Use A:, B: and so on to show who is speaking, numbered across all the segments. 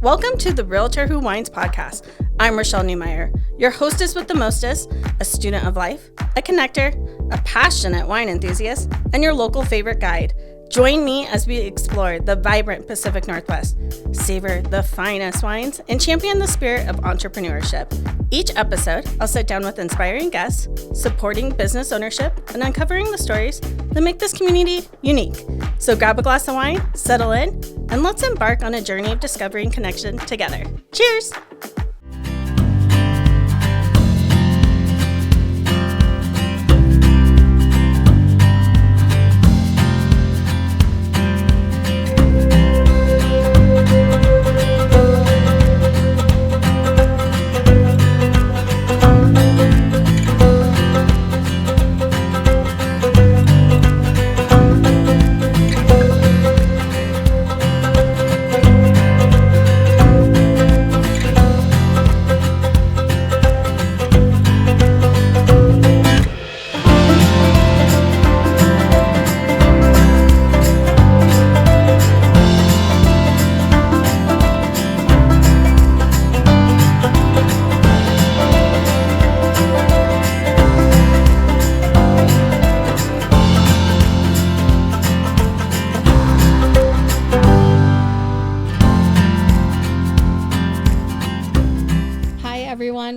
A: Welcome to the Realtor Who Wines podcast. I'm Rashelle Newmyer, your hostess with the mostest, a student of life, a connector, a passionate wine enthusiast, and your local favorite guide. Join me as we explore the vibrant Pacific Northwest, savor the finest wines, and champion the spirit of entrepreneurship. Each episode, I'll sit down with inspiring guests, supporting business ownership, and uncovering the stories that make this community unique. So grab a glass of wine, settle in, and let's embark on a journey of discovery and connection together. Cheers!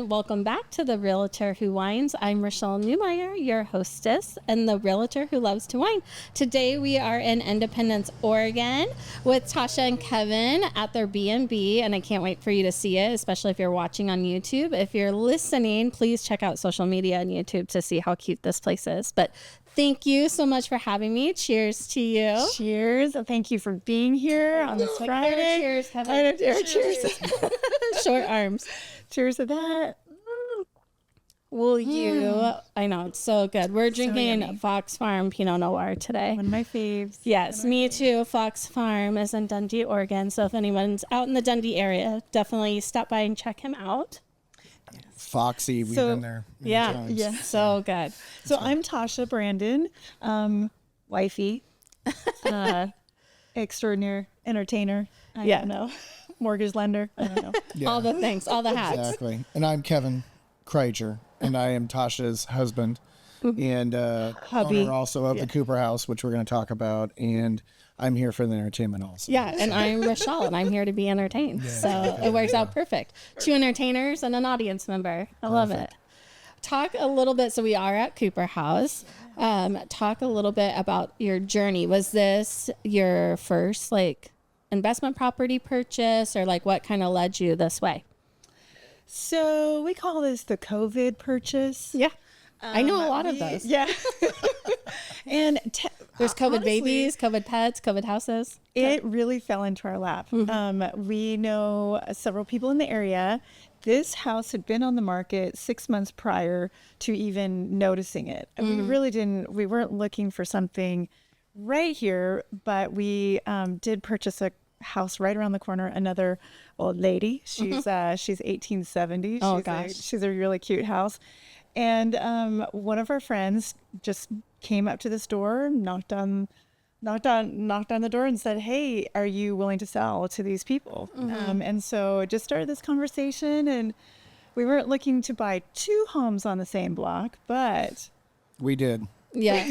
A: Welcome back to the Realtor Who Wines. I'm Rashelle Newmyer, your hostess and the Realtor who loves to wine. Today we are in Independence, Oregon with Tasha and Kevin at their B&B, and I can't wait for you to see it, especially if you're watching on YouTube. If you're listening, please check out social media and YouTube to see how cute this place is. But thank you so much for having me. Cheers to you.
B: Cheers. Thank you for being here on this Friday.
A: Cheers, Kevin.
B: I don't dare. Cheers.
A: Short arms.
B: Cheers to that.
A: Will you? I know, it's so good. We're drinking
B: yummy.
A: Fox Farm Pinot Noir today.
B: One of my faves.
A: Yes, me too. Fox Farm is in Dundee, Oregon. So if anyone's out in the Dundee area, definitely stop by and check him out.
C: Foxy, we've been there many times.
A: Yeah, so good.
B: So I'm Tasha Brandon, wifey, extraordinary entertainer. I don't know. Mortgage lender. I don't know.
C: Yeah.
A: All the things, all the hats.
C: Exactly. And I'm Kevin Kryger, and I am Tasha's husband and
B: Hubby.
C: owner also of the Cooperhouse, which we're going to talk about. And I'm here for the entertainment also.
A: Yeah, and I'm Rashelle, and I'm here to be entertained. So it works out perfect. 2 entertainers and an audience member. I love it. Talk a little bit. So we are at Cooperhouse. Talk a little bit about your journey. Was this your first investment property purchase, or what kind of led you this way?
B: So we call this the COVID purchase.
A: Yeah. I know a lot of those.
B: Yeah. And
A: there's COVID
B: honestly,
A: babies, COVID pets, COVID houses.
B: It really fell into our lap. We know several people in the area. This house had been on the market 6 months prior to even noticing it. And we weren't looking for something right here, but we did purchase a house right around the corner. Another old lady. She's 1870.
A: Oh gosh,
B: she's a really cute house. And one of our friends just came up to this door, knocked on the door and said, "Hey, are you willing to sell to these people?" And so it just started this conversation, and we weren't looking to buy 2 homes on the same block, but
C: We did.
A: yeah,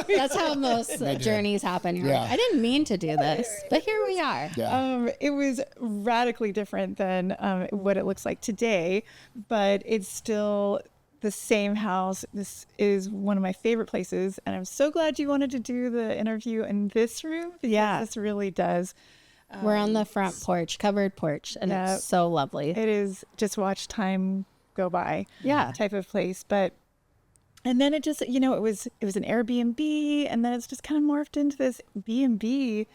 A: that's how most journeys happen. You're like, I didn't mean to do this, but here we are.
C: Yeah.
B: it was radically different than what it looks like today, but it's still the same house. This is one of my favorite places, and I'm so glad you wanted to do the interview in this room. Yeah, this really does.
A: We're on the front porch, covered porch, and it's so lovely.
B: It is. Just watch time go by.
A: Yeah,
B: type of place, but. And then it just, it was an Airbnb, and then it's just kind of morphed into this B&B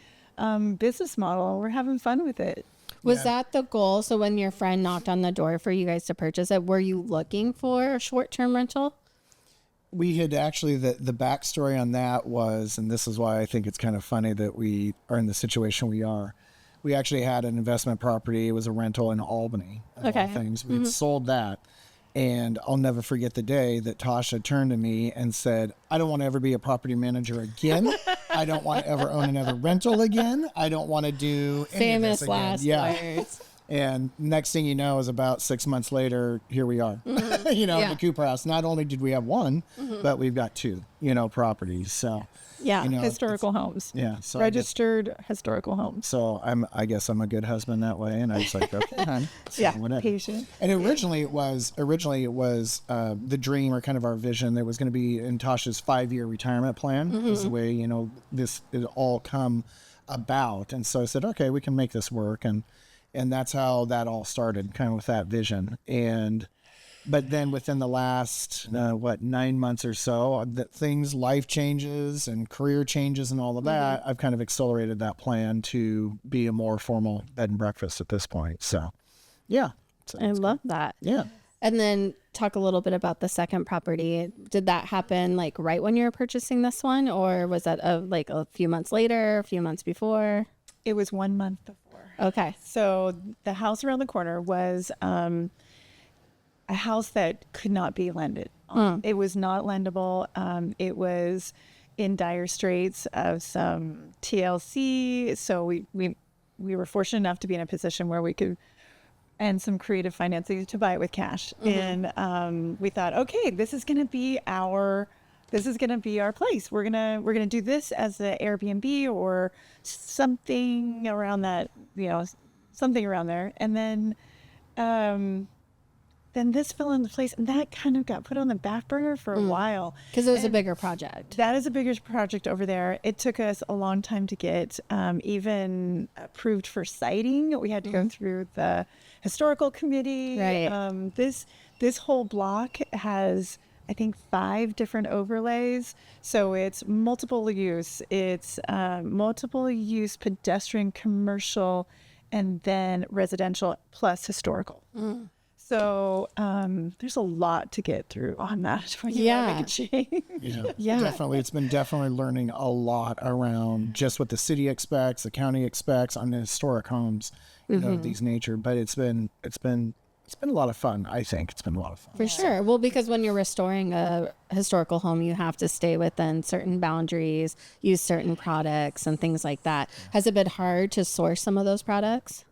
B: business model. We're having fun with it.
A: Was that the goal? So when your friend knocked on the door for you guys to purchase it, were you looking for a short-term rental?
C: We had actually, the backstory on that was, and this is why I think it's kind of funny that we are in the situation we are. We actually had an investment property. It was a rental in Albany, of all things. We had sold that. And I'll never forget the day that Tasha turned to me and said, I don't want to ever be a property manager again. I don't want to ever own another rental again. I don't want to do any of this
A: Famous
C: again.
A: last words.
C: And next thing you know is about 6 months later, here we are, in the Cooperhouse. Not only did we have one, but we've got two, properties. So,
B: historical homes.
C: Yeah. So
B: registered historical homes.
C: So I guess I'm a good husband that way. And I was like, okay, honey. So whatever.
B: Patient.
C: And originally it was the dream, or kind of our vision. There was going to be in Tasha's 5-year retirement plan is the way, this it all come about. And so I said, okay, we can make this work. And that's how that all started, kind of with that vision. But then within the last, 9 months or so, life changes and career changes and all of that, I've kind of accelerated that plan to be a more formal bed and breakfast at this point. So, yeah.
A: I love that.
C: Yeah.
A: And then talk a little bit about the second property. Did that happen like right when you were purchasing this one, or was that like a few months later, a few months before?
B: It was 1 month before.
A: Okay.
B: So the house around the corner was a house that could not be lended. It was not lendable. It was in dire straits of some TLC. So we were fortunate enough to be in a position where we could, and some creative financing, to buy it with cash. And we thought, okay, this is going to be our place. We're gonna do this as an Airbnb or something around that, something around there. And then this fell into place, and that kind of got put on the back burner for a while.
A: Because it was a bigger project.
B: That is a bigger project over there. It took us a long time to get even approved for siting. We had to go through the historical committee.
A: Right.
B: This whole block has, I think, 5 different overlays. So it's multiple use. It's multiple use, pedestrian, commercial, and then residential plus historical. So there's a lot to get through on that when you want to make a change.
C: Definitely. It's been definitely learning a lot around just what the city expects, the county expects on the historic homes, of these nature. But it's been a lot of fun. I think it's been a lot of fun.
A: For sure. Well, because when you're restoring a historical home, you have to stay within certain boundaries, use certain products and things like that. Has it been hard to source some of those products?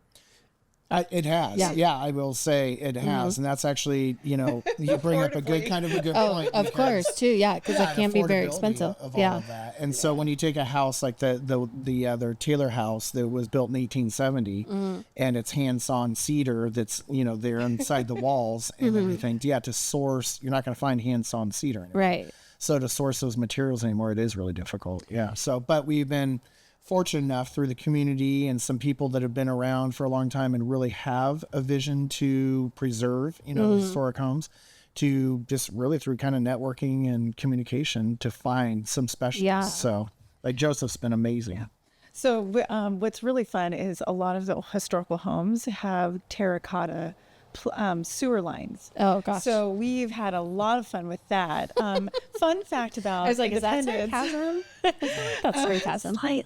C: It has. Yeah, I will say it has. And that's actually, you bring up a good point.
A: Of course, too. Yeah, because it can be very expensive.
C: Of all of that. And so when you take a house like the other Taylor house that was built in 1870 and it's hand-sawn cedar that's, there inside the walls and everything, to source, you're not going to find hand-sawn cedar anymore.
A: Right.
C: So to source those materials anymore, it is really difficult. Yeah. So, but we've been fortunate enough through the community and some people that have been around for a long time and really have a vision to preserve, historic homes, to just really through kind of networking and communication to find some specialists.
A: Yeah.
C: So like Joseph's been amazing. Yeah.
B: So what's really fun is a lot of the historical homes have terracotta sewer lines.
A: Oh gosh.
B: So we've had a lot of fun with that. Fun fact about
A: I was like, is that sarcasm? That's sarcasm.
B: Slightly.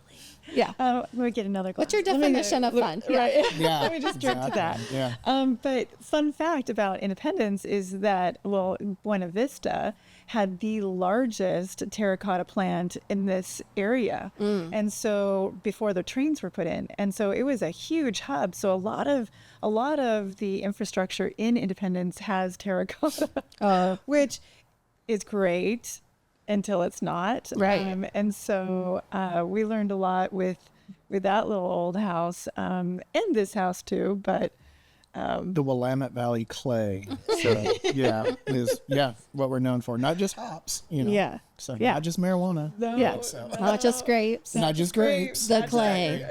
A: Yeah.
B: Let me get another glass.
A: What's your definition of fun?
B: Right.
C: Yeah.
B: Let me just drink to that.
C: Yeah.
B: But fun fact about Independence is that, Buena Vista had the largest terracotta plant in this area. And so before the trains were put in. And so it was a huge hub. So a lot of the infrastructure in Independence has terracotta, which is great until it's not.
A: Right.
B: And so we learned a lot with that little old house and this house too, but
C: the Willamette Valley clay. So is what we're known for. Not just hops,
B: Yeah.
C: So
B: Yeah.
C: not just marijuana.
B: No,
A: Yeah.
B: so.
A: Not just grapes.
C: Not just grapes.
A: The clay.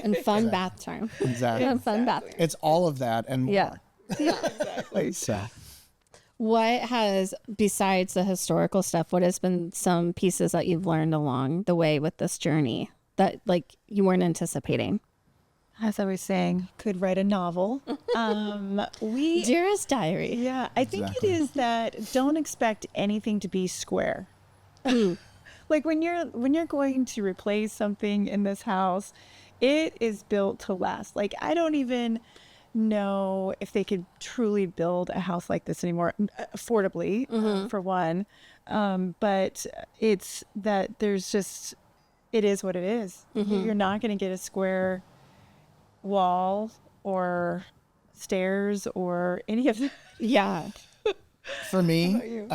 A: And fun bath time.
C: Exactly.
A: And fun bath.
C: It's all of that and more.
A: Yeah.
B: Exactly.
C: So
A: What has, besides the historical stuff, what has been some pieces that you've learned along the way with this journey that like you weren't anticipating?
B: As I was saying, could write a novel.
A: Dearest Diary.
B: Yeah, I think it is that don't expect anything to be square. Like when you're going to replace something in this house, it is built to last. Like I don't even know if they could truly build a house like this anymore affordably, for one. But it's that it is what it is. You're not going to get a square wall or stairs or any of that.
A: Yeah.
C: For me,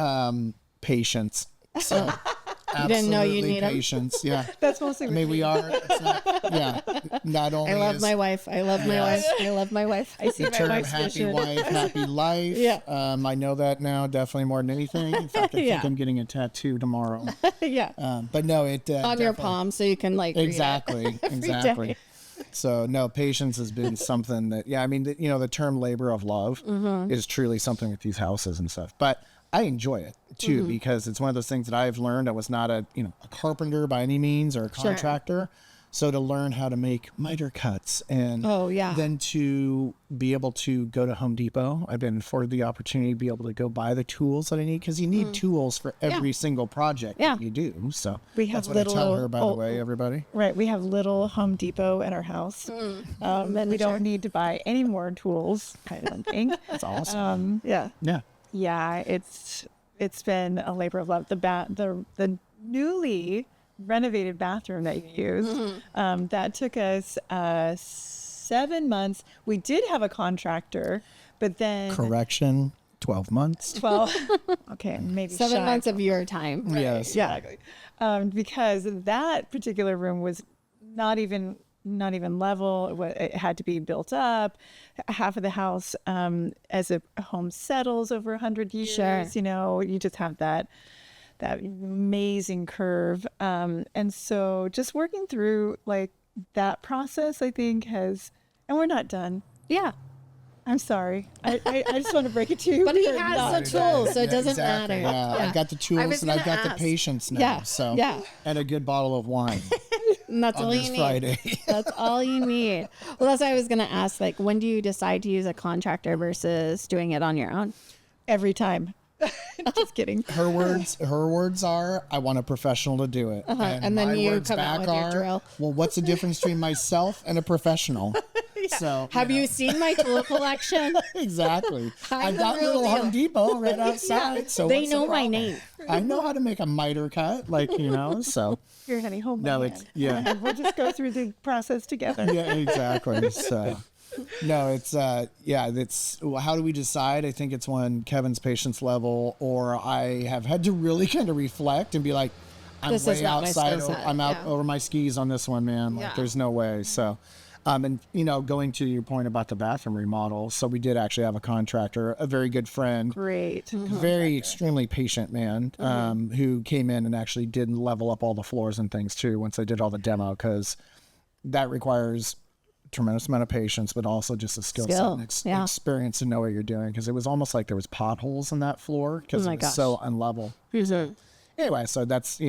C: patience. So
A: You didn't know you
C: absolutely
A: need 'em?
C: patience. Yeah.
B: That's mostly.
C: I mean, we are. It's not, not only
A: I love
C: is
A: my wife. I love my wife. I love my wife.
B: I see
C: the
B: my
C: term
B: wife's
C: happy
B: vision.
C: wife, happy life.
A: Yeah.
C: I know that now definitely more than anything. In fact, I think
A: Yeah.
C: I'm getting a tattoo tomorrow.
A: Yeah.
C: But no, it
A: On your
C: definitely-
A: palm so you can like read it.
C: Exactly. Exactly.
A: day.
C: So no, patience has been something that, I mean, the term labor of love is truly something with these houses and stuff. But I enjoy it too, because it's one of those things that I've learned. I was not a carpenter by any means or a contractor. So to learn how to make miter cuts and then to be able to go to Home Depot, I've been afforded the opportunity to be able to go buy the tools that I need, because you need tools for every single project that you do. So
B: We have
C: that's what I tell
B: little-
C: her, by the way, everybody.
B: Right. We have little Home Depot at our house. We don't need to buy any more tools, I don't think.
C: That's awesome.
B: Yeah.
C: Yeah.
B: Yeah, it's been a labor of love. The newly renovated bathroom that you used, that took us 7 months. We did have a contractor, but then
C: Correction, 12 months.
B: 12. Okay, maybe
A: 7
B: shy.
A: months of your time.
C: Yes.
B: Yeah, because that particular room was not even level. It had to be built up. Half of the house, as a home settles over 100 years,
A: Sure.
B: you just have that amazing curve. And so just working through like that process, I think and we're not done.
A: Yeah.
B: I'm sorry. I just want to break it to you.
A: But he
B: We're
A: has
B: not.
A: the tools, so it doesn't
C: Exactly,
A: matter.
C: Yeah. I've got the tools and I've got the patience now.
A: Yeah,
C: So
A: yeah.
C: and a good bottle of wine
A: And that's
C: on
A: all
C: this
A: you need.
C: Friday.
A: That's all you need. Well, that's what I was going to ask. Like, when do you decide to use a contractor versus doing it on your own?
B: Every time. Just kidding.
C: Her words are, I want a professional to do it.
A: And then
C: my
A: you
C: words
A: come out
C: back
A: with your drill.
C: well, what's the difference between myself and a professional? So
A: Have you seen my tool collection?
C: exactly.
A: I'm
C: I've
A: the
C: got
A: real
C: little
A: deal.
C: Home Depot right outside. So
A: They
C: what's the
A: know my
C: problem?
A: name.
C: I know how to make a miter cut, so
B: Here, honey, hold my
C: no,
B: hand.
C: it's
B: We'll just go through the process together.
C: yeah, exactly. So, no, it's it's how do we decide? I think it's when Kevin's patience level, or I have had to really kind of reflect and be like, I'm
A: This is
C: way
A: not my
C: outside.
A: skill set.
C: I'm out
A: Yeah.
C: over my skis on this one, man. Like,
A: Yeah.
C: there's no way. So, and going to your point about the bathroom remodel. So we did actually have a contractor, a very good friend,
B: Great.
C: very extremely patient man, who came in and actually did level up all the floors and things too once I did all the demo, because that requires tremendous amount of patience, but also just a skill set and experience to know what you're doing, because it was almost like there was potholes in that floor because it was so unlevel. Anyway, so that's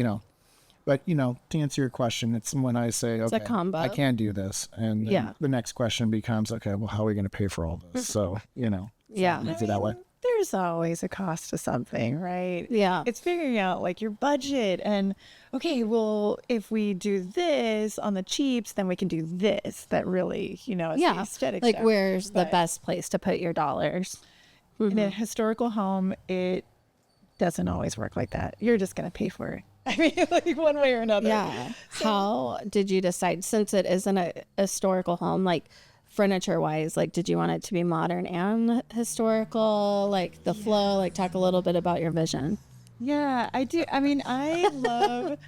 C: but to answer your question, it's when I say, okay,
A: a combo.
C: I can do this, and then the next question becomes, okay, well, how are we going to pay for all this? So
A: Yeah.
C: is it that way?
B: There's always a cost to something, right?
A: Yeah.
B: It's figuring out like your budget and, okay, well, if we do this on the cheaps, then we can do this. That really, is the aesthetic
A: Like,
B: stuff.
A: where's the best place to put your dollars?
B: In a historical home, it doesn't always work like that. You're just going to pay for it. I mean, like one way or another.
A: Yeah. How did you decide, since it isn't a historical home, like furniture wise, like did you want it to be modern and historical, like the flow, like talk a little bit about your vision?
B: Yeah, I do. I mean, I love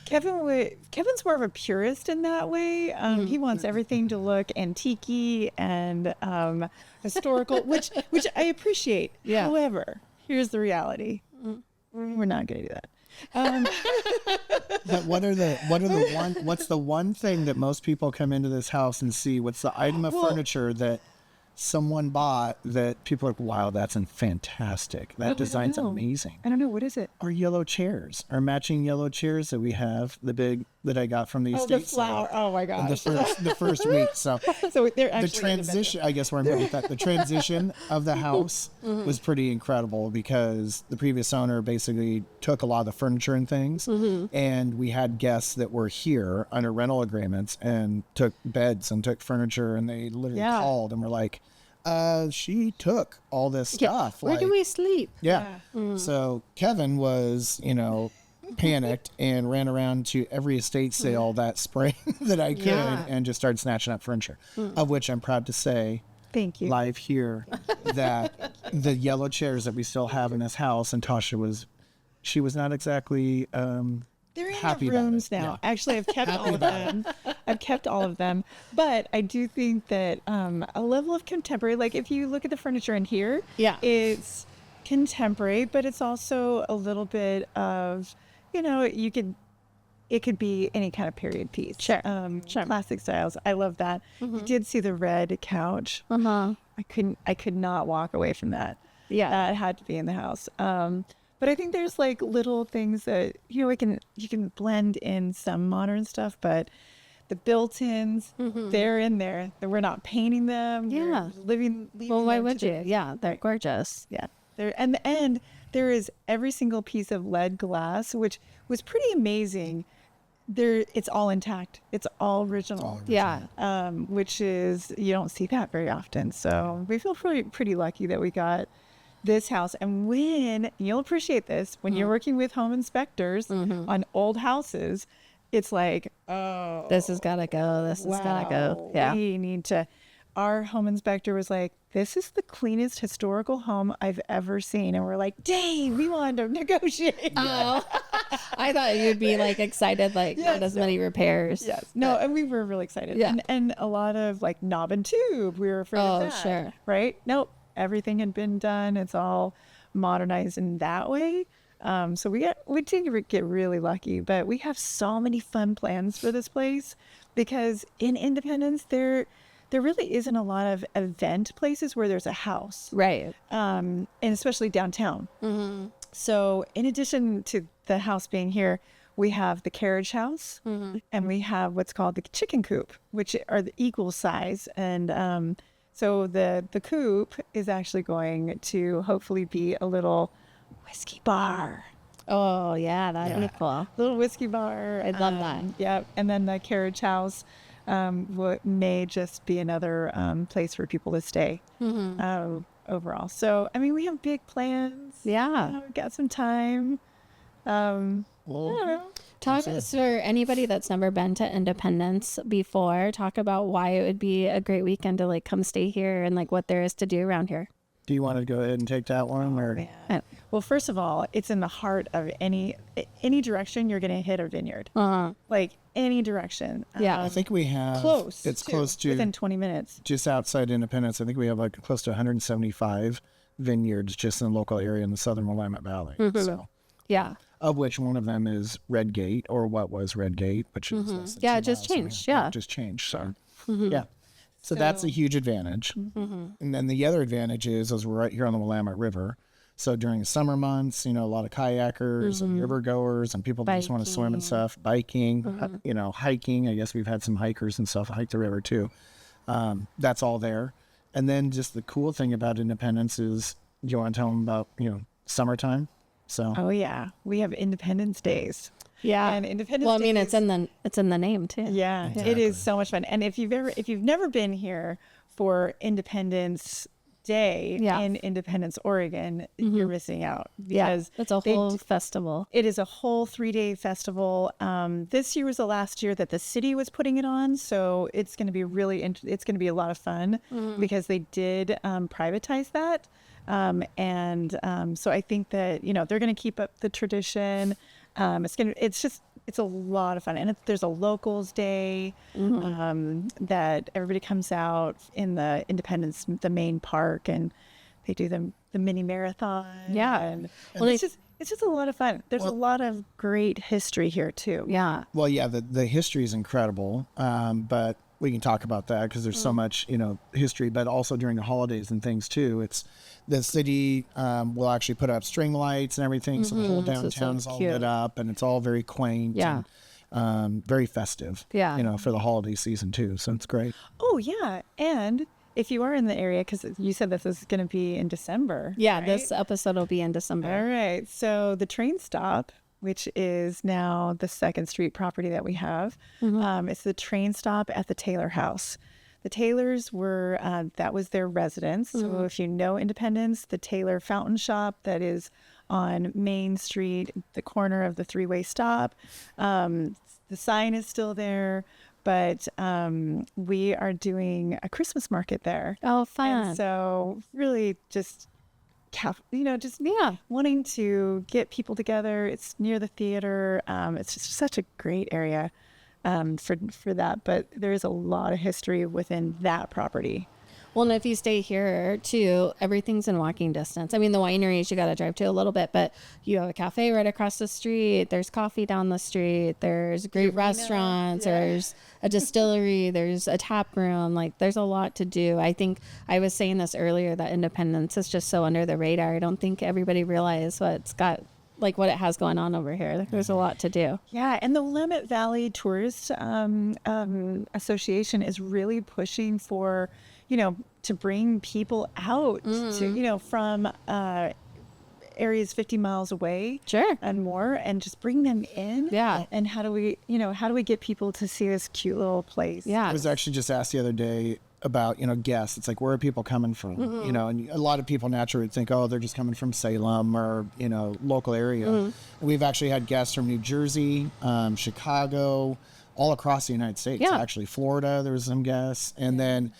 B: Kevin's more of a purist in that way. He wants everything to look antique and historical, which I appreciate.
A: Yeah.
B: However, here's the reality: we're not going to do that.
C: But what's the one thing that most people come into this house and see? What's the item of furniture that someone bought that people are like, wow, that's fantastic. That design's amazing.
B: I don't know, what is it?
C: Our yellow chairs, our matching yellow chairs that we have, the big that I got from the
B: Oh,
C: estate
B: the flower. Oh my gosh.
C: the first week. So
B: So they're
C: the
B: actually
C: transition, I guess where I'm going with that, the transition of the house was pretty incredible, because the previous owner basically took a lot of the furniture and things, and we had guests that were here under rental agreements and took beds and took furniture, and they literally called and were like, She took all this stuff.
D: Where do we sleep?
C: Yeah. So Kevin was, panicked and ran around to every estate sale that spring that I could and just started snatching up furniture, of which I'm proud to say,
B: Thank you.
C: live here, that the yellow chairs that we still have in this house, and Tasha she was not exactly
B: They're in
C: happy
B: the
C: about
B: rooms
C: it.
B: now.
C: Yeah.
B: Actually, I've kept all of them. I've kept all of them. But I do think that a level of contemporary, like if you look at the furniture in here, it's contemporary, but it's also a little bit of, it could be any kind of period piece.
D: Sure.
B: Classic styles. I love that. You did see the red couch. I could not walk away from that.
D: Yeah.
B: That had to be in the house. But I think there's like little things that, you can blend in some modern stuff, but the built-ins, they're in there. We're not painting them.
D: Yeah.
B: Leaving
D: Well, why
B: them
D: would
B: to
D: you? Yeah, they're gorgeous.
B: Yeah. And there is every single piece of lead glass, which was pretty amazing. It's all intact. It's all original.
D: Yeah.
B: Which is, you don't see that very often. So we feel pretty lucky that we got this house. And you'll appreciate this, when you're working with home inspectors on old houses, it's like, oh,
D: This has got to go. This has got to go. Yeah.
B: we need to. Our home inspector was like, this is the cleanest historical home I've ever seen. And we're like, dang, we wanted to negotiate.
D: Oh, I thought you'd be like excited, like not as many repairs.
B: Yes. No, and we were really excited.
D: Yeah.
B: And a lot of like knob and tube. We were afraid of that.
D: Sure.
B: Right? Nope. Everything had been done. It's all modernized in that way. So we did get really lucky, but we have so many fun plans for this place, because in Independence, there really isn't a lot of event places where there's a house.
D: Right.
B: And especially downtown. So in addition to the house being here, we have the carriage house, and we have what's called the chicken coop, which are the equal size. And so the coop is actually going to hopefully be a little whiskey bar.
D: Oh, yeah, that'd be cool.
B: Little whiskey bar.
D: I'd love that.
B: Yeah. And then the carriage house may just be another place for people to stay overall. So, I mean, we have big plans.
D: Yeah.
B: We've got some time. I don't know.
D: Talk for anybody that's never been to Independence before. Talk about why it would be a great weekend to like come stay here and like what there is to do around here.
C: Do you want to go ahead and take that one? Or
B: Well, first of all, it's in the heart of any direction you're going to hit a vineyard. Like any direction.
D: Yeah.
C: I think we have
B: Close.
C: It's
B: too,
C: close to
B: within 20 minutes.
C: just outside Independence. I think we have like close to 175 vineyards just in the local area in the southern Willamette Valley. So,
D: Yeah.
C: of which one of them is Red Gate, or what was Red Gate, which is less than
D: Yeah,
C: 2
D: it just
C: miles away.
D: changed, yeah.
C: It just changed. So yeah. So that's a huge advantage. And then the other advantage is we're right here on the Willamette River. So during the summer months, a lot of kayakers and river goers and people that just want to swim and stuff, biking, hiking. I guess we've had some hikers and stuff hike the river too. That's all there. And then just the cool thing about Independence is, you want to tell them about, summertime? So
B: Oh yeah, we have Independence Days.
D: Yeah.
B: And Independence
D: Well, I mean,
B: Days-
D: it's in the name too.
B: Yeah, it is so much fun. And if you've never been here for Independence Day in Independence, Oregon, you're missing out, because
D: It's a whole festival.
B: it is a whole 3-day festival. This year was the last year that the city was putting it on, so it's going to be it's going to be a lot of fun, because they did privatize that. So I think that they're going to keep up the tradition. It's a lot of fun, and there's a locals day that everybody comes out in the Independence, the main park, and they do the mini marathon.
D: Yeah.
B: and
D: Well,
B: it's just a lot of fun. There's a lot of great history here too.
D: Yeah.
C: well, yeah, the history is incredible, but we can talk about that because there's so much, history, but also during the holidays and things too. It's the city will actually put up string lights and everything. So the whole downtown is all lit up, and it's all very quaint and very festive, for the holiday season too. So it's great.
B: Oh yeah, and if you are in the area, because you said this is going to be in December.
D: Yeah.
B: right?
D: This episode will be in December.
B: All right. So the train stop, which is now the 2nd Street property that we have, it's the train stop at the Taylor House. The Taylors were, that was their residence. So if you know Independence, the Taylor Fountain Shop that is on Main Street, the corner of the three-way stop, the sign is still there. But we are doing a Christmas market there.
D: Oh, fun.
B: And so really just, wanting to get people together. It's near the theater. It's just such a great area for that. But there is a lot of history within that property.
D: Well, and if you stay here too, everything's in walking distance. I mean, the wineries you got to drive to a little bit, but you have a cafe right across the street. There's coffee down the street. There's great restaurants. Yeah. There's a distillery. There's a tap room. Like, there's a lot to do. I think I was saying this earlier, that Independence is just so under the radar. I don't think everybody realizes what it has going on over here. There's a lot to do.
B: Yeah, and the Willamette Valley Tourist Association is really pushing for, to bring people out to, from areas 50 miles away,
D: sure,
B: and more, and just bring them in.
D: Yeah.
B: And how do we get people to see this cute little place?
D: Yeah.
C: I was actually just asked the other day about, guests. It's like, where are people coming from? And a lot of people naturally would think, oh, they're just coming from Salem or, local area. And we've actually had guests from New Jersey, Chicago, all across the United States.
D: Yeah.
C: Actually, Florida, there was some guests. And then,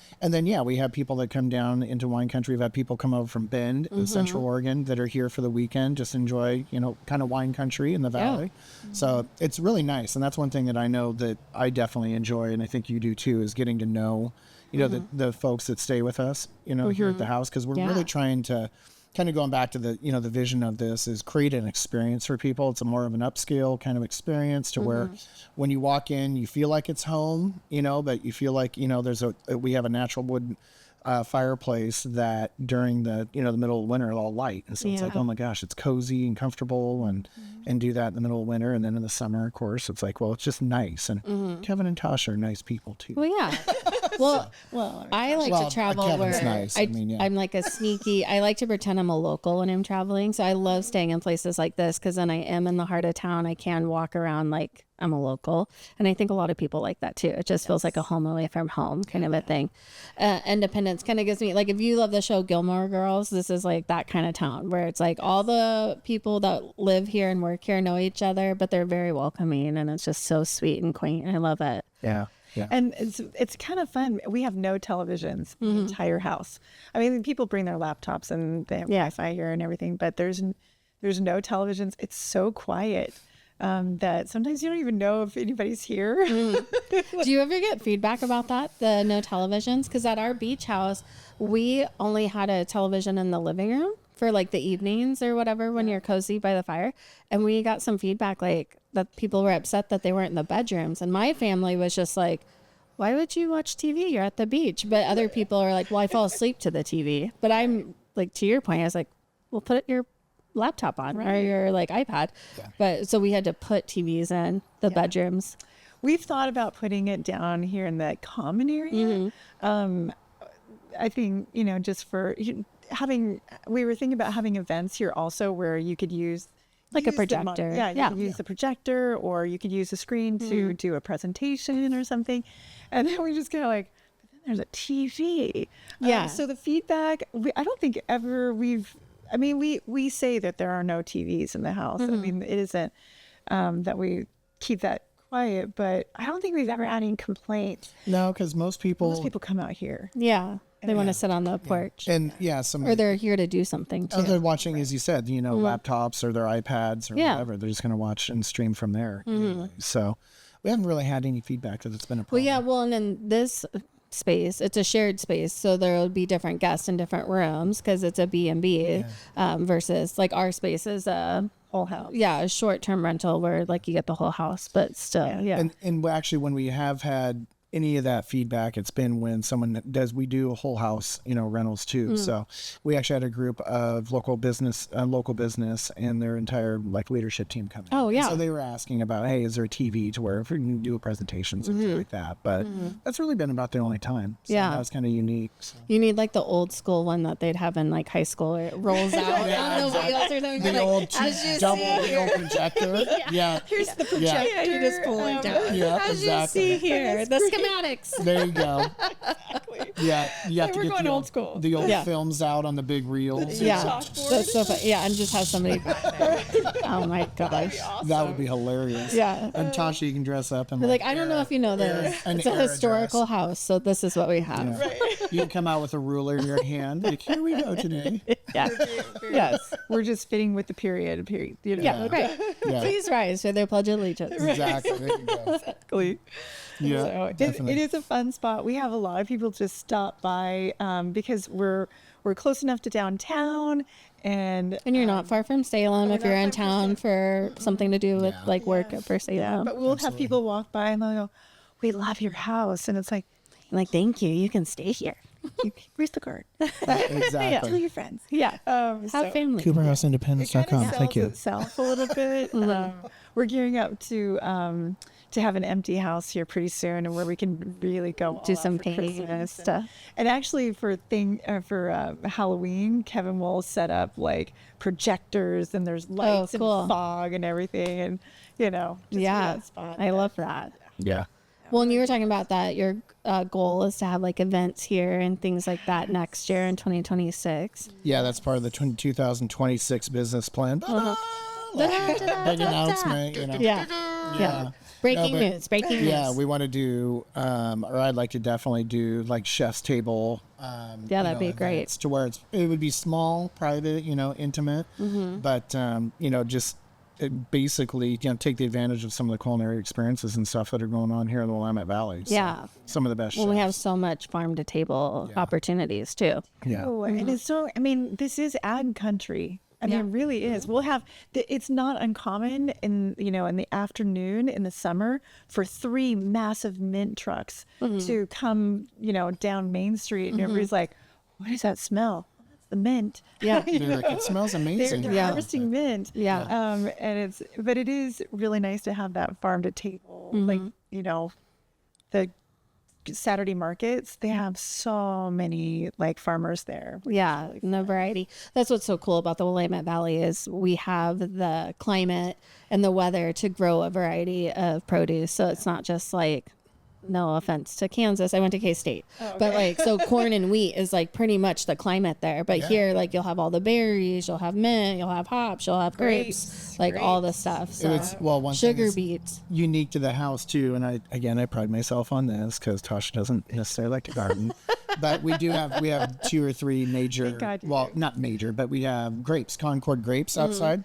C: we have people that come down into wine country. We've had people come over from Bend, Central Oregon, that are here for the weekend, just enjoy, kind of wine country in the valley. So it's really nice. And that's one thing that I know that I definitely enjoy, and I think you do too, is getting to know, the folks that stay with us, here at the house, because we're really trying to kind of, going back to the, the vision of this, is create an experience for people. It's a more of an upscale kind of experience to where when you walk in, you feel like it's home, but you feel like, we have a natural wood fireplace that during the, the middle of winter, all light. And so it's like, oh my gosh, it's cozy and comfortable, and do that in the middle of winter. And then in the summer, of course, it's like, well, it's just nice. And Kevin and Tasha are nice people too.
D: Well, yeah. I like to travel
C: Kevin's
D: where
C: nice.
D: I'm like a sneaky, I like to pretend I'm a local when I'm traveling. So I love staying in places like this, because then I am in the heart of town. I can walk around like I'm a local. And I think a lot of people like that too. It just feels like a home away from home kind of a thing. Independence kind of gives me, like, if you love the show Gilmore Girls, this is like that kind of town where it's like all the people that live here and work here know each other, but they're very welcoming, and it's just so sweet and quaint. I love it.
C: Yeah. Yeah.
B: And it's kind of fun. We have no televisions in the entire house. I mean, people bring their laptops and they have Wi-Fi here and everything, but there's no televisions. It's so quiet that sometimes you don't even know if anybody's here.
D: Do you ever get feedback about that, the no televisions? Because at our beach house, we only had a television in the living room for like the evenings or whatever, when you're cozy by the fire. And we got some feedback like that people were upset that they weren't in the bedrooms. And my family was just like, why would you watch TV? You're at the beach. But other people are like, well, I fall asleep to the TV. But I'm like, to your point, I was like, well, put your laptop on or your like iPad. Yeah. But so we had to put TVs in the bedrooms.
B: We've thought about putting it down here in the common area. I think, just for we were thinking about having events here also where you could use
D: like a projector.
B: You could use the projector, or you could use the screen to do a presentation or something. And then we just kind of like, but then there's a TV. So the feedback, I don't think ever we say that there are no TVs in the house. I mean, it isn't that we keep that quiet, but I don't think we've ever had any complaints.
C: No, because most people
B: come out here.
D: Yeah. They want to sit on the porch.
C: And
D: or they're here to do something too.
C: They're watching, as you said, laptops or their iPads or whatever. They're just going to watch and stream from there. So we haven't really had any feedback that it's been a problem.
D: Well, and in this space, it's a shared space, so there will be different guests in different rooms because it's a B&B versus like our space is a
B: whole house.
D: Yeah, a short-term rental where like you get the whole house, but still,
C: And actually, when we have had any of that feedback, it's been when someone we do a whole house, rentals too. So we actually had a group of local business and their entire like leadership team come in.
D: Oh yeah.
C: And so they were asking about, hey, is there a TV to where if we can do a presentation, something like that. But that's really been about the only time. So that was kind of unique. So.
D: You need like the old school one that they'd have in like high school where it rolls out on the wheels or something.
C: The old double projector.
B: Here's the projector.
D: You just pull it down.
C: Yeah,
D: as you see here, this schematics.
C: There you go. Yeah, you have to
B: We're
C: get
B: going
C: the
B: old school.
C: The old
D: Yeah.
C: films out on the big reels.
D: Yeah,
B: Chalkboard.
D: that's so fun. Yeah, and just have somebody. Oh my gosh.
C: That would be hilarious.
D: Yeah.
C: And Tasha, you can dress up and
D: They're like, I don't know if you know this.
C: an
D: It's a
C: era
D: historical
C: dress.
D: house, so this is what we have.
C: You can come out with a ruler in your hand. Like, here we go today.
D: Yeah.
B: Yes, we're just fitting with the period. You know,
D: Yeah. Right.
C: Yeah.
D: Please rise for their pledge of allegiance.
C: Exactly. There you go.
B: exactly.
C: Yeah,
B: So it
C: definitely.
B: is a fun spot. We have a lot of people just stop by because we're close enough to downtown, and
D: And you're not far from Salem if
B: not
D: you're in
B: far from
D: town for something to do with
C: Yeah.
D: like work for Salem.
B: yeah. But we'll have people walk by and they'll go, "We love your house," and it's like,
D: Like, thank you. You can stay here.
B: "Where's the card?
C: Exactly.
B: Tell your friends."
D: Yeah.
B: So
D: Have family.
C: CooperhouseIndependence.com. Thank you.
B: Itself a little bit. We're gearing up to have an empty house here pretty soon, and where we can really go
D: Do
B: all
D: some
B: out for
D: painting
B: Christmas
D: and stuff.
B: And actually, for Halloween, Kevin will set up like projectors, and there's lights
D: cool.
B: and fog and everything, and just for
D: Yeah.
B: that spot.
D: I love that.
C: Yeah.
D: Well, and you were talking about that. Your goal is to have like events here and things like that next year in 2026.
C: Yeah, that's part of the 2026 business plan.
D: Uh-huh.
C: Big announcement, you know.
D: Yeah.
C: Yeah.
D: Breaking
C: No, but-
D: news. Breaking news.
C: Yeah, we want to do, or I'd like to definitely do like chef's table.
D: Yeah, that'd be great.
C: events to where it would be small, private, intimate,
D: Mm-hmm.
C: but just basically, take the advantage of some of the culinary experiences and stuff that are going on here in the Willamette Valley. So,
D: Yeah.
C: some of the best.
D: Well, we have
C: chefs.
D: so much farm to table opportunities too.
C: Yeah.
B: Oh, and it's so, this is ag country. It really is. We'll have, it's not uncommon in the afternoon in the summer for 3 massive mint trucks to come, down Main Street. And everybody's like, what is that smell? That's the mint.
D: Yeah.
C: They're like, it smells amazing.
B: They're harvesting mint.
D: Yeah.
B: But it is really nice to have that farm to table. Like, the Saturday markets, they have so many like farmers there.
D: Yeah, and the variety. That's what's so cool about the Willamette Valley is we have the climate and the weather to grow a variety of produce. So it's not just like, no offense to Kansas, I went to K-State, but like, so corn and wheat is like pretty much the climate there. But here, like you'll have all the berries, you'll have mint, you'll have hops, you'll have grapes, like all the stuff. So
C: It's one thing
D: sugar
C: is
D: beets.
C: unique to the house too, and I pride myself on this because Tasha doesn't necessarily like to garden, but we have 2 or 3 major,
B: God you do.
C: not major, but we have grapes, Concord grapes outside,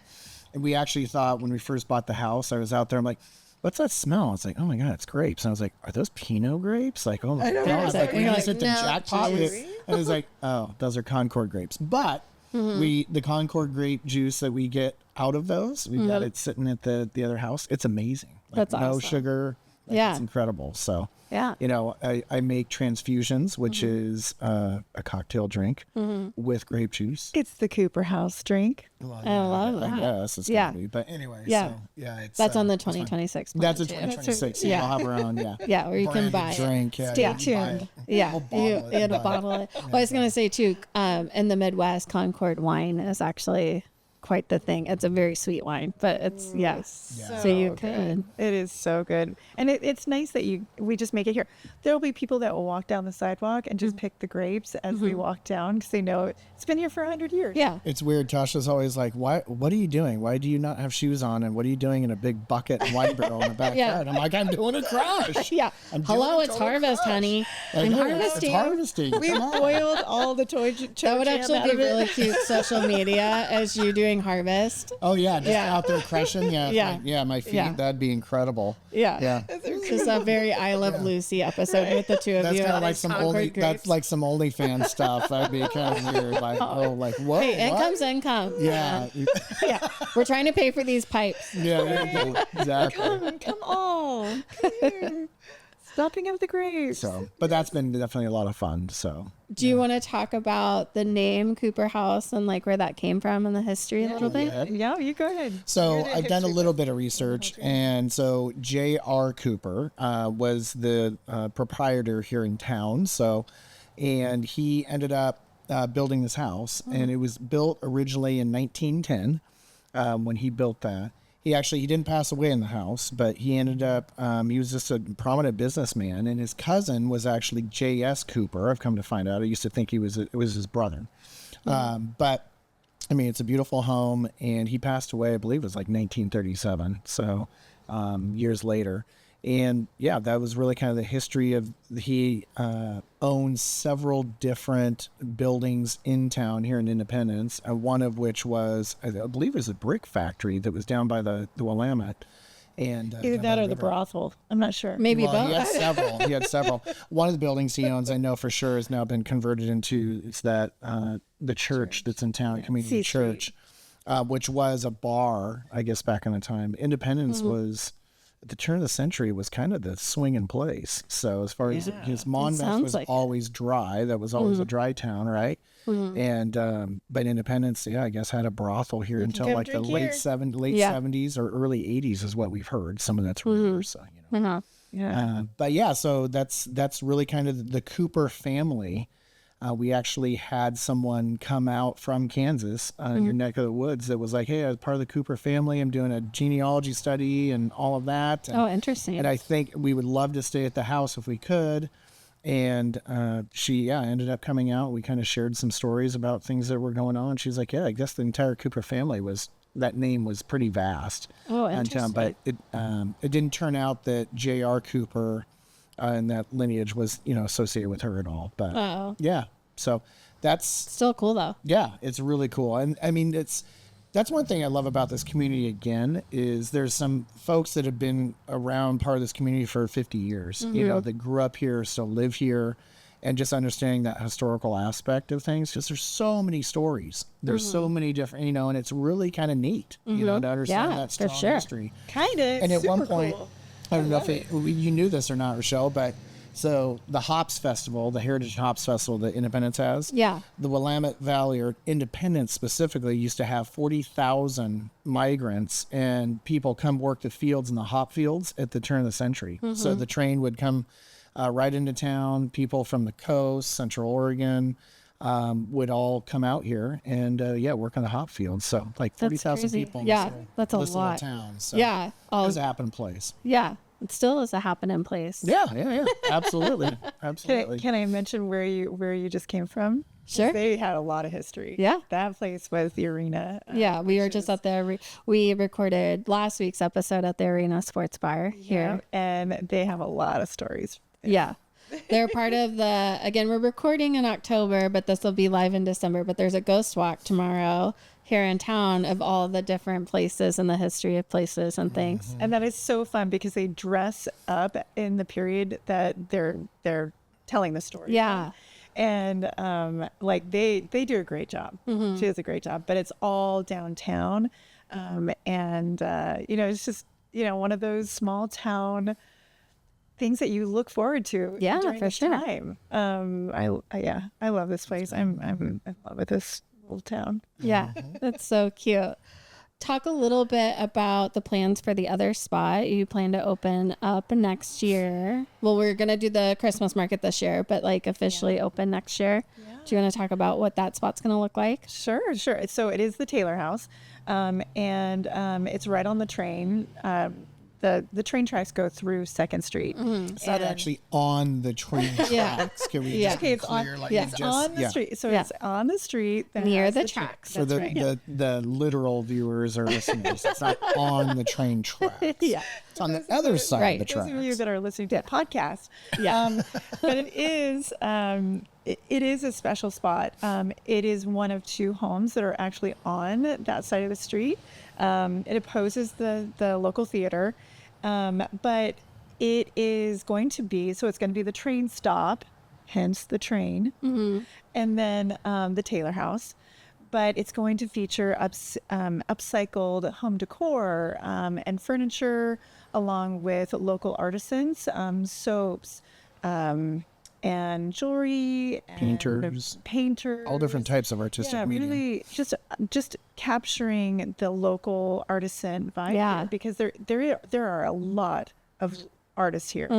C: and we actually thought when we first bought the house, I was out there, I'm like, what's that smell? It's like, oh my God, it's grapes. And I was like, are those Pinot grapes? Like, oh my God. I was like, we
D: You're
C: just
D: like,
C: hit the
D: no,
C: jackpot with
D: cheese.
C: it. And it was like, oh, those are Concord grapes. But the Concord grape juice that we get out of those, we got it sitting at the other house. It's amazing. Like,
D: That's
C: no
D: awesome.
C: sugar. Like,
D: Yeah.
C: It's incredible. So,
D: Yeah.
C: I make transfusions, which is a cocktail drink with grape juice.
B: It's the Cooperhouse drink.
D: I love that.
C: I guess it's
D: Yeah.
C: gonna be. But anyway,
D: Yeah.
C: so, yeah, it's,
D: That's on the
C: it's fun.
D: 2026 plan,
C: That's a
D: too.
C: 2026.
D: Yeah.
C: Yeah. I'll have our own, yeah.
D: Yeah, where you can
C: branded
D: buy it.
C: drink. Yeah,
B: Stay
C: you can buy
B: tuned.
C: it.
D: Yeah,
C: We'll bottle it,
D: you
C: but-
D: bottle it. Well, I was going to say too, in the Midwest, Concord wine is actually quite the thing. It's a very sweet wine, but it's so you could.
B: It is so good, and it's nice that we just make it here. There will be people that will walk down the sidewalk and just pick the grapes as we walk down because they know it's been here for 100 years.
D: Yeah,
C: It's weird. Tasha's always like, "What are you doing? Why do you not have shoes on? And what are you doing in a big bucket and wine barrel in the backyard?" I'm like, "I'm doing a crush."
D: yeah.
C: I'm doing
D: Hello,
C: a
D: it's
C: total
D: harvest,
C: crush.
D: honey.
C: Like,
D: I'm
C: "Hey,
D: harvesting.
C: It's harvesting.
B: We've
C: Come on.
B: boiled all the toy.
D: That would actually be really cute social media as you doing harvest.
C: Oh yeah, just
D: Yeah.
C: out there crushing. Yeah,
D: Yeah.
C: my feet.
D: Yeah.
C: That'd be incredible.
D: Yeah,
C: Yeah.
D: Just a very I Love Lucy episode with the two of
C: That's
D: you.
C: kind of
D: and
C: like
D: these
C: some
D: Concord grapes.
C: that's like some OnlyFans stuff. That'd be kind of weird. Like, like what?
D: Hey,
C: what?
D: income's income.
C: Yeah,
D: Yeah, we're trying to pay for these pipes.
C: yeah, there you go. Exactly.
B: Come on, come here. Stopping of the grapes.
C: So, but that's been definitely a lot of fun. So,
D: Do you want to talk about the name Cooperhouse and like where that came from and the history a little bit?
B: Yeah, you go ahead.
C: So I've done a little bit of research, and so J.R. Cooper was the proprietor here in town. So, and he ended up building this house, and it was built originally in 1910 when he built that. he didn't pass away in the house, but he ended up, he was just a prominent businessman, and his cousin was actually J.S. Cooper. I've come to find out. I used to think it was his brother. But I mean, it's a beautiful home, and he passed away, I believe it was like 1937. So years later. And yeah, that was really kind of the history of, he owns several different buildings in town here in Independence, one of which was, I believe it was a brick factory that was down by the Willamette. And
B: either that or the brothel. I'm not sure.
D: Maybe
C: well,
D: both.
C: he had several. One of the buildings he owns, I know for sure, has now been converted into, it's that the church that's in town, Community Church, which was a bar, I guess, back in the time. Independence was, at the turn of the century, was kind of the swinging place. So as far as his Monmouth was always dry, that was always a dry town, right? And but Independence, I guess, had a brothel here until like the late 70s or early 80s is what we've heard. Some of that's rumors, so you know. But yeah, so that's really kind of the Cooper family. We actually had someone come out from Kansas, your neck of the woods, that was like, hey, as part of the Cooper family, I'm doing a genealogy study and all of that. And,
D: Interesting.
C: And I think we would love to stay at the house if we could. And she, ended up coming out. We kind of shared some stories about things that were going on. She's like, I guess the entire Cooper family that name was pretty vast.
D: Oh, interesting.
C: But it didn't turn out that J.R. Cooper and that lineage was, associated with her at all. But yeah, so that's
D: still cool though.
C: Yeah, it's really cool. And I mean, that's one thing I love about this community again, is there's some folks that have been around part of this community for 50 years, that grew up here, still live here, and just understanding that historical aspect of things, because there's so many stories. There's so many different, and it's really kind of neat, to understand that strong history.
B: Kind of.
C: And at one point,
B: cool.
C: I don't know if you knew this or not, Rashelle, but so the Hops Festival, the Heritage Hops Festival that Independence has, the Willamette Valley, or Independence specifically, used to have 40,000 migrants and people come work the fields in the hop fields at the turn of the century. So the train would come right into town. People from the coast, Central Oregon, would all come out here and work on the hop fields. So like 40,000 people.
D: That's a lot.
C: Town. So
D: it
C: was a happening place.
D: It still is a happening place.
C: Yeah. Absolutely.
B: Can I mention where you just came from?
D: Sure.
B: They had a lot of history.
D: Yeah.
B: That place was the arena.
D: We were just at the, we recorded last week's episode at the Arena Sports Bar here.
B: And they have a lot of stories.
D: Yeah. They're part of again, we're recording in October, but this will be live in December. But there's a ghost walk tomorrow here in town of all the different places and the history of places and things.
B: And that is so fun because they dress up in the period that they're telling the story.
D: Yeah.
B: And they do a great job. She does a great job, but it's all downtown. It's just, one of those small town things that you look forward to during this time. I love this place. I'm in love with this little town.
D: Yeah, that's so cute. Talk a little bit about the plans for the other spot you plan to open up next year. Well, we're going to do the Christmas market this year, but officially open next year. Yeah. Do you want to talk about what that spot's going to look like?
B: Sure. So it is the Taylor House, and it's right on the train. The train tracks go through 2nd Street.
C: It's not actually on the train tracks. Can we just be clear?
B: It's on the street. So it's on the street.
D: Near the tracks.
C: For the literal viewers or listeners, it's not on the train tracks. It's on the other side of the tracks.
B: Those of you that are listening to the podcast. But it is a special spot. It is one of 2 homes that are actually on that side of the street. It opposes the local theater. But it is going to be, so it's going to be the train stop, hence the train, and then the Taylor House. But it's going to feature upcycled home decor and furniture, along with local artisans, soaps, and jewelry,
C: painters,
B: all
C: different types of artistic medium.
B: Really just capturing the local artisan vibe. Here, because there are a lot of artists here,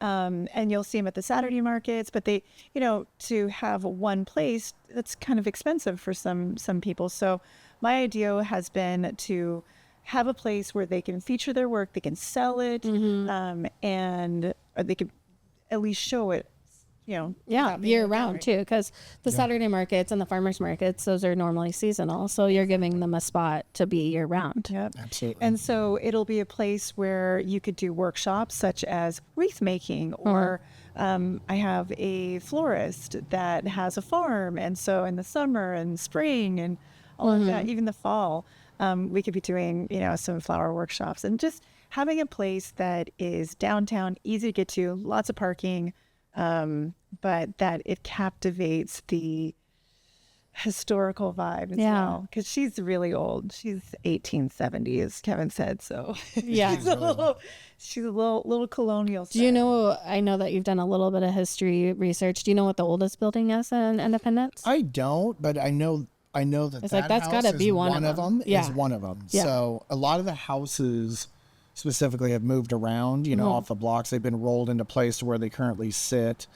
B: and you'll see them at the Saturday markets. But they, to have one place, that's kind of expensive for some people. So my idea has been to have a place where they can feature their work, they can sell it, and they can at least show it,
D: year round too, because the Saturday markets and the farmers markets, those are normally seasonal, so you're giving them a spot to be year round.
B: Yep,
C: Absolutely.
B: And so it'll be a place where you could do workshops such as wreath making, or I have a florist that has a farm, and so in the summer and spring and all of that, even the fall, we could be doing, some flower workshops, and just having a place that is downtown, easy to get to, lots of parking, but that it captivates the historical vibe as well. Because she's really old. She's 1870, as Kevin said. So
D: Yeah.
B: she's a little colonial.
D: Do you know, I know that you've done a little bit of history research. Do you know what the oldest building is in Independence?
C: I don't, but I know that
D: It's
C: that
D: like, that's
C: house
D: gotta
C: is
D: be one of them. Yeah.
C: Is one of them.
D: Yeah.
C: So a lot of the houses specifically have moved around, off the blocks. They've been rolled into place to where they currently sit.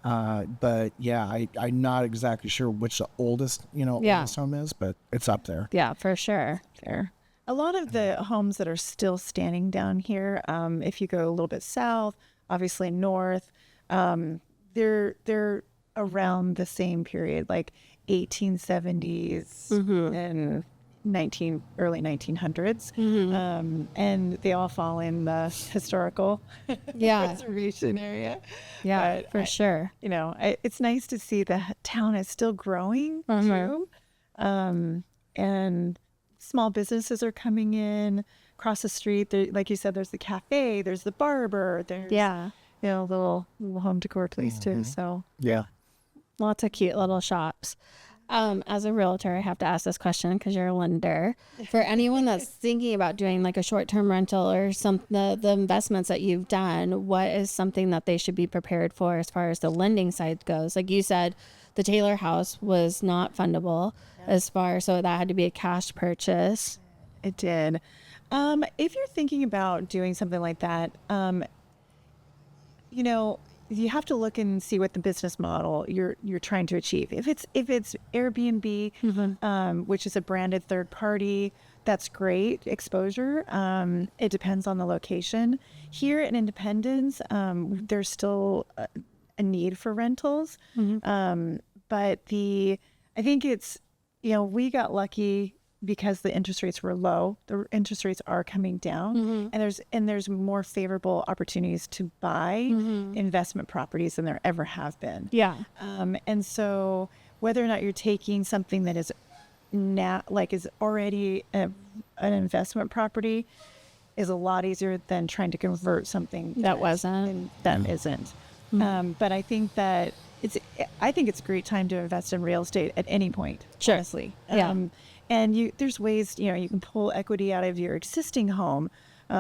C: But yeah, I'm not exactly sure which the oldest, oldest home is, but it's up there.
D: Yeah, for sure.
B: There. A lot of the homes that are still standing down here, if you go a little bit south, obviously north, they're around the same period, like 1870s and early 1900s, and they all fall in the historical reservation area.
D: Yeah,
B: But
D: for sure.
B: It's nice to see the town is still growing too, and small businesses are coming in across the street. There, like you said, there's the cafe, there's the barber, there's little home decor place too. So
C: Yeah.
D: Lots of cute little shops. As a realtor, I have to ask this question because you're a lender. For anyone that's thinking about doing like a short-term rental or the investments that you've done, what is something that they should be prepared for as far as the lending side goes? Like you said, the Taylor house was not fundable so that had to be a cash purchase.
B: it did. If you're thinking about doing something like that, you have to look and see what the business model you're trying to achieve. If it's Airbnb, which is a branded third party, that's great exposure. It depends on the location. Here in Independence, there's still a need for rentals, but I think it's we got lucky because the interest rates were low. The interest rates are coming down, and there's more favorable opportunities to buy investment properties than there ever have been.
D: Yeah.
B: And so whether or not you're taking something that is now is already an investment property is a lot easier than trying to convert something
D: That wasn't.
B: that isn't. But I think that it's a great time to invest in real estate at any point.
D: Sure.
B: Honestly.
D: Yeah.
B: And there's ways, you can pull equity out of your existing home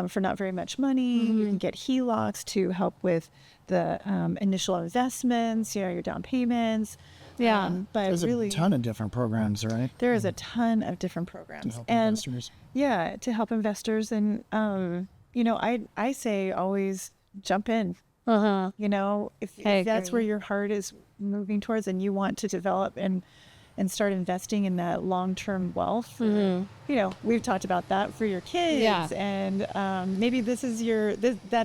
B: for not very much money. You can get HELOCs to help with the initial investments, your down payments.
D: Yeah.
B: But
C: There's
B: really,
C: a ton of different programs, right?
B: there is a ton of different programs.
C: To help
B: and
C: investors.
B: yeah, to help investors. And, I say always jump in. If that's where your heart is moving towards and you want to develop and start investing in that long-term wealth, we've talked about that for your kids, and maybe that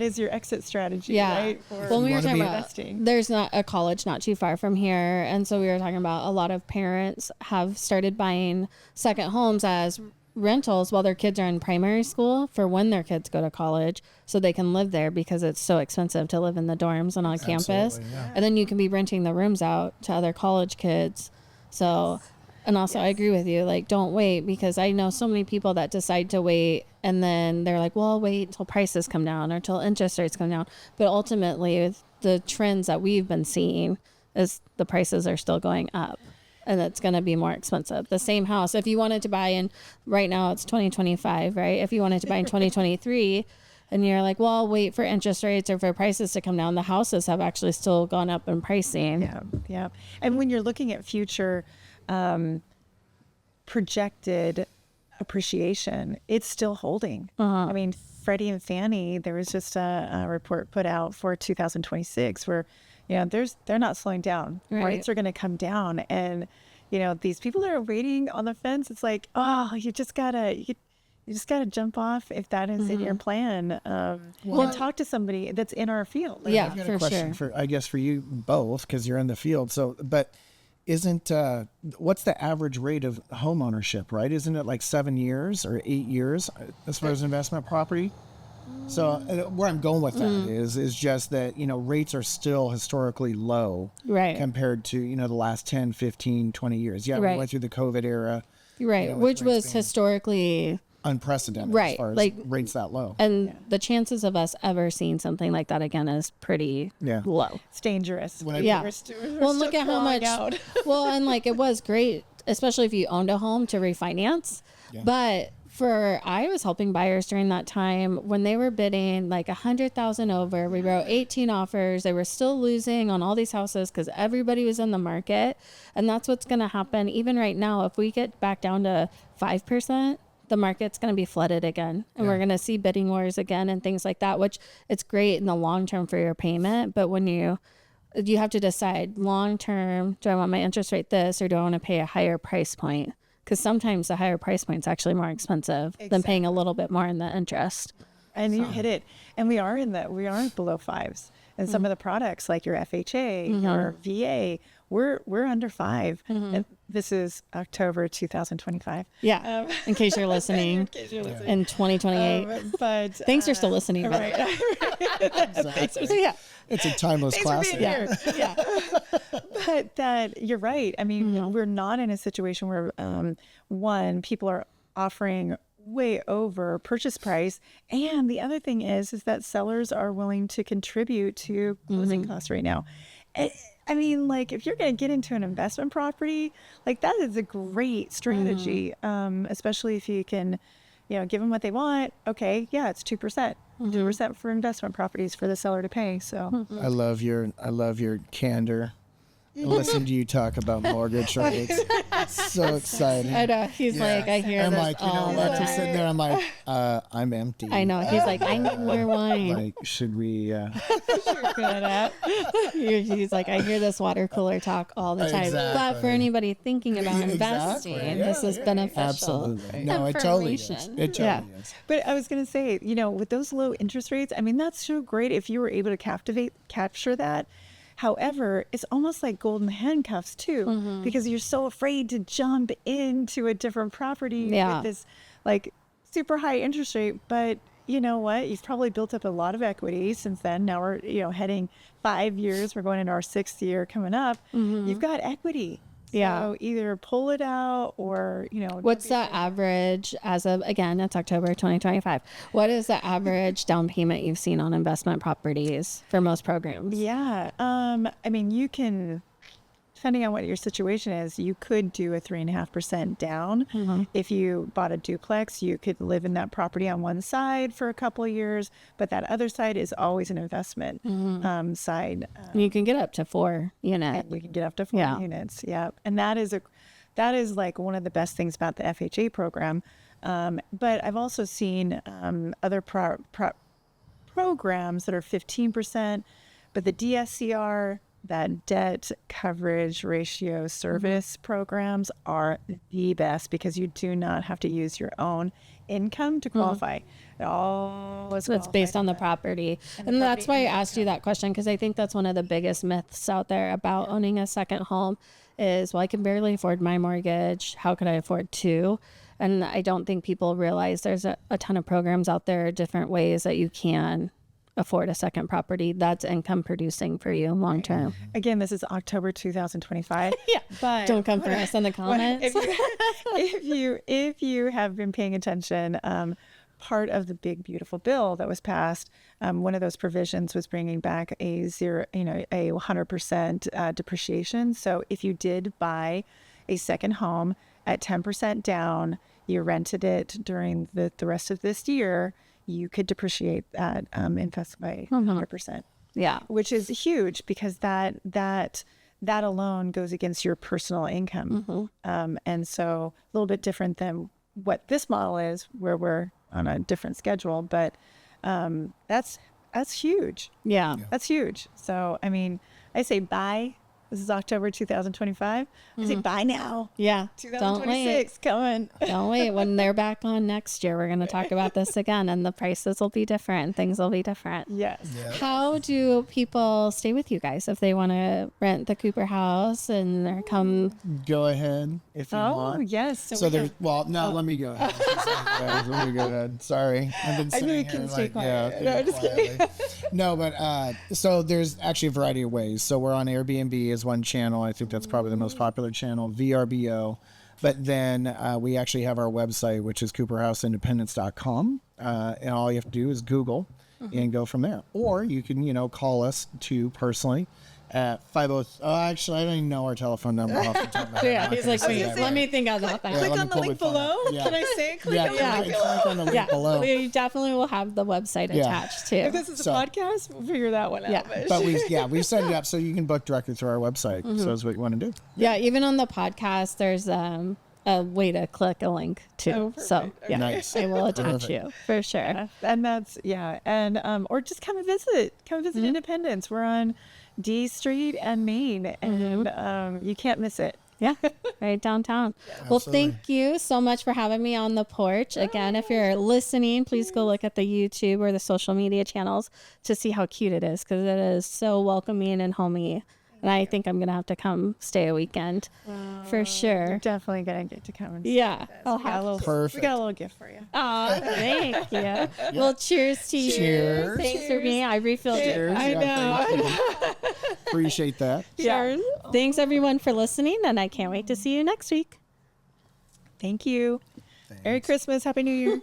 B: is your exit strategy, right?
D: When we were talking about
B: investing,
D: there's not a college not too far from here, and so we were talking about a lot of parents have started buying second homes as rentals while their kids are in primary school for when their kids go to college, so they can live there because it's so expensive to live in the dorms and on campus.
C: Yeah.
D: And then you can be renting the rooms out to other college kids. So, and also I agree with you, don't wait, because I know so many people that decide to wait and then they're like, well, I'll wait until prices come down or till interest rates come down. But ultimately the trends that we've been seeing is the prices are still going up. And it's going to be more expensive. The same house, if you wanted to buy in, right now it's 2025, right? If you wanted to buy in 2023 and you're like, well, I'll wait for interest rates or for prices to come down, the houses have actually still gone up in pricing.
B: Yeah. And when you're looking at future projected appreciation, it's still holding. I mean, Freddie and Fannie, there was just a report put out for 2026 where they're not slowing down.
D: Right.
B: Rates are going to come down, and these people that are waiting on the fence, it's like, oh, you just gotta you just got to jump off if that is in your plan, and talk to somebody that's in our field.
D: Yeah,
C: I've got
D: for
C: a question
D: sure.
C: I guess for you both, because you're in the field. So, but isn't what's the average rate of home ownership, right? Isn't it like 7 years or 8 years as far as investment property? So where I'm going with that is just that, rates are still historically low
D: Right.
C: compared to, the last 10, 15, 20 years. Yeah,
D: Right.
C: we went through the COVID era.
D: Right.
C: with
D: Which
C: rates
D: was
C: being
D: historically,
C: unprecedented
D: Right,
C: as far as
D: like-
C: rates that low.
D: and the chances of us ever seeing something like that again is pretty
C: Yeah.
D: low.
B: It's dangerous.
D: Yeah. Well, look at how much.
B: Out.
D: Well, and like it was great, especially if you owned a home to refinance.
C: Yeah.
D: But I was helping buyers during that time when they were bidding like 100,000 over. We wrote 18 offers. They were still losing on all these houses because everybody was in the market, and that's what's going to happen even right now. If we get back down to 5%. The market's going to be flooded again, and we're going to see bidding wars again and things like that, which it's great in the long term for your payment. But when you have to decide long term, do I want my interest rate this, or do I want to pay a higher price point? Because sometimes the higher price point is actually more expensive than paying a little bit more in the interest.
B: And you hit it. And we are below fives. And some of the products like your FHA, your VA, we're under 5. And this is October 2025.
D: Yeah. In case you're listening, in 2028.
B: But
D: Thanks for still listening. But
C: Exactly.
D: so yeah.
C: It's a timeless classic.
B: being
D: Yeah.
B: but that you're right. I mean, we're not in a situation where one, people are offering way over purchase price, and the other thing is that sellers are willing to contribute to closing costs right now. I mean, like if you're going to get into an investment property, like that is a great strategy, especially if you can, give them what they want. Okay, yeah, it's 2%. 2% for investment properties for the seller to pay. So
C: I love your candor. Listen to you talk about mortgage rates. So exciting.
D: I know. He's like, I hear
C: I'm
D: this
C: like,
D: all the
C: I'm
D: time.
C: sitting there. I'm like, I'm empty.
D: I know. He's like, I need more wine.
C: Like, should we?
D: He's like, I hear this water cooler talk all the time. But for
C: Exactly.
D: anybody thinking about investing, this is beneficial.
C: Absolutely. No, it totally is.
D: Information.
C: It totally is.
B: But I was going to say, with those low interest rates, I mean, that's so great if you were able to capture that. However, it's almost like golden handcuffs too, because you're so afraid to jump into a different property with this like super high interest rate. But you know what? You've probably built up a lot of equity since then. Now we're, heading 5 years. We're going into our 6th year coming up. You've got equity. So either pull it out or,
D: What's the average as of, again, it's October 2025. What is the average down payment you've seen on investment properties for most programs?
B: Yeah. I mean, you can, depending on what your situation is, you could do a 3.5% down. If you bought a duplex, you could live in that property on one side for a couple of years, but that other side is always an investment side.
D: You can get up to 4 units.
B: And we can get up to 4 units. Yeah. And that is like one of the best things about the FHA program. But I've also seen other programs that are 15%, but the DSCR, that debt coverage ratio service programs are the best because you do not have to use your own income to qualify. It all is
D: So it's based on the property. And that's why I asked you that question, because I think that's one of the biggest myths out there about owning a second home is, well, I can barely afford my mortgage. How could I afford 2? And I don't think people realize there's a ton of programs out there, different ways that you can afford a second property that's income producing for you long term.
B: Again, this is October 2025. But
D: Don't come for us in the comments.
B: if you have been paying attention, part of the big beautiful bill that was passed, one of those provisions was bringing back a 100% depreciation. So if you did buy a second home at 10% down, you rented it during the rest of this year, you could depreciate that investment by 100%.
D: Yeah.
B: Which is huge because that alone goes against your personal income. And so a little bit different than what this model is, where we're on a different schedule, but that's huge.
D: Yeah.
B: That's huge. So, I mean, I say buy This is October 2025. I say bye now.
D: Yeah. Don't wait.
B: 2026 coming.
D: Don't wait. When they're back on next year, we're going to talk about this again, and the prices will be different. Things will be different.
B: Yes.
C: Yeah.
D: How do people stay with you guys if they want to rent the Cooper house and they're come?
C: Go ahead if you
B: Oh,
C: want.
B: yes.
C: So there's, well, no, let me go ahead. Let me go ahead. Sorry. I've been sitting
B: really
C: here
B: can stay
C: like,
B: quiet.
C: yeah,
B: No, just kidding.
C: No, but so there's actually a variety of ways. So we're on Airbnb as one channel. I think that's probably the most popular channel, VRBO. But then we actually have our website, which is cooperhouseindependence.com. And all you have to do is Google and go from there. Or you can, call us too personally at 50. Oh, actually, I don't even know our telephone number off the top of my head.
D: Yeah, he's like, wait, let me think about that.
C: Yeah,
B: Click
C: let
B: on
C: me
B: the
C: pull
B: link
C: my phone
B: below.
C: up. Yeah.
B: Can I say click
C: Yeah,
B: on the link below?
C: click on the link
D: Yeah,
C: below.
D: we definitely will have the website
C: Yeah.
D: attached too.
B: If this is a
C: So-
B: podcast, we'll figure that one out.
D: Yeah.
B: But
C: But we set it up so you can book directly through our website. So that's what you want to do.
D: Yeah, even on the podcast, there's a way to click a link too.
B: Oh, perfect.
D: So yeah,
C: Nice.
D: I will attach
C: Perfect.
D: you for sure.
B: and that's and or just come and visit. Come visit Independence. We're on D Street and Main, and you can't miss it.
D: Yeah, right downtown. Well,
C: Absolutely.
D: thank you so much for having me on the porch. Again, if you're listening, please go look at the YouTube or the social media channels to see how cute it is, because it is so welcoming and homey. And I think I'm going to have to come stay a weekend for sure.
B: Definitely gonna get to come and see
D: Yeah, I'll
B: We got a
D: have.
B: little,
C: Perfect.
B: we got a little gift for you.
D: Oh, thank you. Well, cheers to you.
C: Cheers.
D: Thanks for being. I refilled it.
C: Cheers.
B: I know.
C: Thank you. Appreciate that.
D: Cheers. Thanks everyone for listening, and I can't wait to see you next week.
B: Thank you. Merry Christmas. Happy New Year.